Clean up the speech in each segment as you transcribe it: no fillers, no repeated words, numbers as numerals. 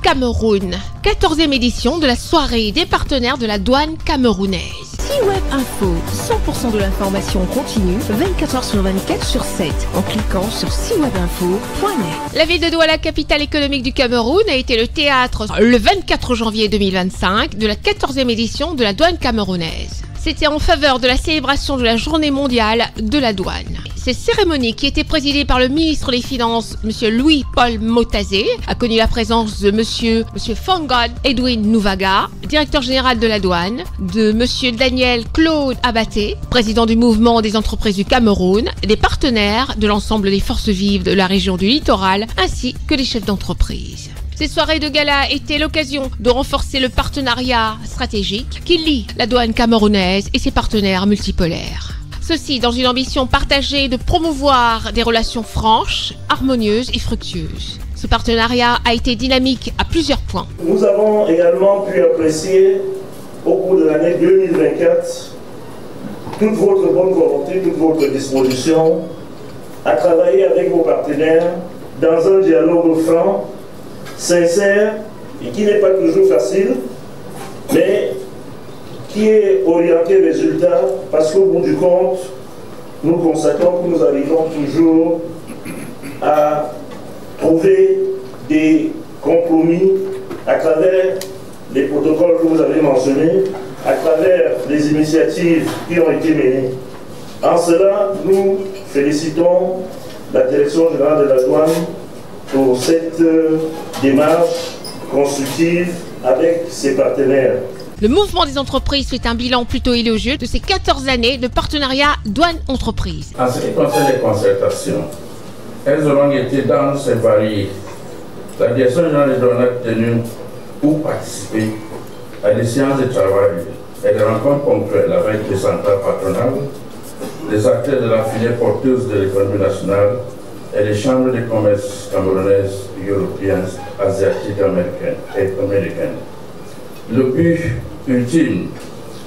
Cameroun, 14e édition de la soirée des partenaires de la douane camerounaise. C-Web Info, 100% de l'information continue, 24h sur 24 sur 7, en cliquant sur cwebinfo.net. La ville de Douala, capitale économique du Cameroun, a été le théâtre le 24 janvier 2025 de la 14e édition de la douane camerounaise. C'était en faveur de la célébration de la journée mondiale de la douane. Cette cérémonie, qui était présidée par le ministre des Finances, M. Louis-Paul Motazé, a connu la présence de M. Fongod Edwin Nouvaga, directeur général de la douane, de M. Daniel Claude Abaté, président du mouvement des entreprises du Cameroun, des partenaires de l'ensemble des forces vives de la région du littoral, ainsi que des chefs d'entreprise. Cette soirée de gala était l'occasion de renforcer le partenariat stratégique qui lie la douane camerounaise et ses partenaires multipolaires. Ceci dans une ambition partagée de promouvoir des relations franches, harmonieuses et fructueuses. Ce partenariat a été dynamique à plusieurs points. Nous avons également pu apprécier au cours de l'année 2024 toute votre bonne volonté, toute votre disposition à travailler avec vos partenaires dans un dialogue franc, sincère et qui n'est pas toujours facile, mais qui est orienté résultat parce qu'au bout du compte, nous constatons que nous arrivons toujours à trouver des compromis à travers les protocoles que vous avez mentionnés, à travers les initiatives qui ont été menées. En cela, nous félicitons la Direction générale de la douane pour cette démarche constructive avec ses partenaires. Le mouvement des entreprises fait un bilan plutôt élogieux de ces 14 années de partenariat douane-entreprise. En ce qui concerne les concertations, elles auront été denses et variées. La Direction générale des douanes a tenu ou participé à des séances de travail et des rencontres ponctuelles avec les centrales patronales, les acteurs de la filière porteuse de l'économie nationale et les chambres de commerce camerounaises, européennes, asiatiques et américaines. Le but ultime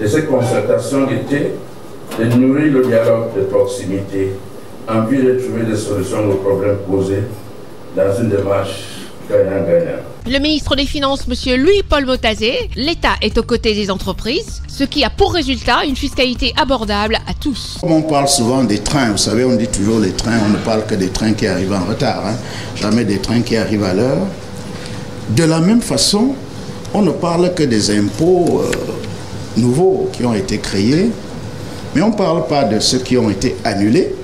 de cette concertation était de nourrir le dialogue de proximité en vue de trouver des solutions aux problèmes posés dans une démarche gagnant-gagnant. Le ministre des Finances, M. Louis-Paul Motazé, l'État est aux côtés des entreprises, ce qui a pour résultat une fiscalité abordable à tous. On parle souvent des trains, vous savez, on dit toujours les trains, on ne parle que des trains qui arrivent en retard, jamais des trains qui arrivent à l'heure. De la même façon, on ne parle que des impôts nouveaux qui ont été créés, mais on ne parle pas de ceux qui ont été annulés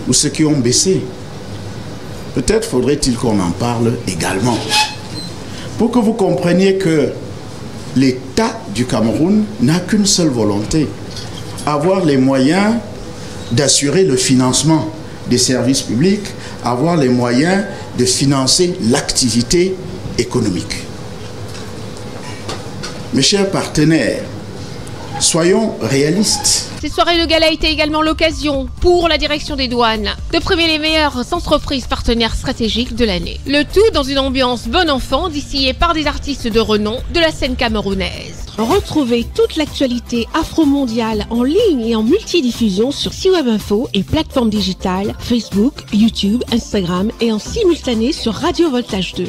ou ceux qui ont baissé. Peut-être faudrait-il qu'on en parle également, pour que vous compreniez que l'État du Cameroun n'a qu'une seule volonté, avoir les moyens d'assurer le financement des services publics, avoir les moyens de financer l'activité économique. Mes chers partenaires, soyons réalistes. Cette soirée de gala était également l'occasion pour la direction des douanes de prémier les meilleures entreprises partenaires stratégiques de l'année. Le tout dans une ambiance bon enfant distillée par des artistes de renom de la scène camerounaise. Retrouvez toute l'actualité afro-mondiale en ligne et en multidiffusion sur C-Web Info et plateformes digitales, Facebook, YouTube, Instagram et en simultané sur Radio Voltage 2.